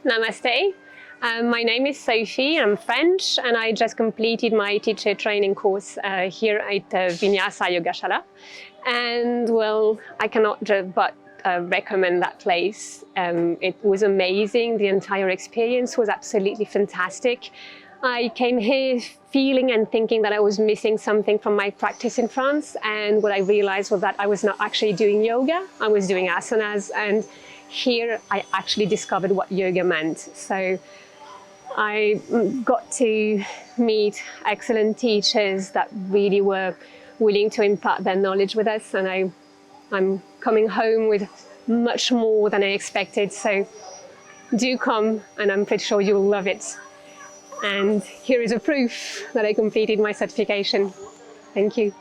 Namaste. My name is Sophie, I'm French, and I just completed my teacher training course here at Vinyasa Yogashala. And well, I cannot but recommend that place. It was amazing. The entire experience was absolutely fantastic. I came here feeling and thinking that I was missing something from my practice in France, and what I realized was that I was not actually doing yoga, I was doing asanas, and here I actually discovered what yoga meant. So I got to meet excellent teachers that really were willing to impart their knowledge with us, and I'm coming home with much more than I expected. So do come, and I'm pretty sure you'll love it. And here is a proof that I completed my certification. Thank you.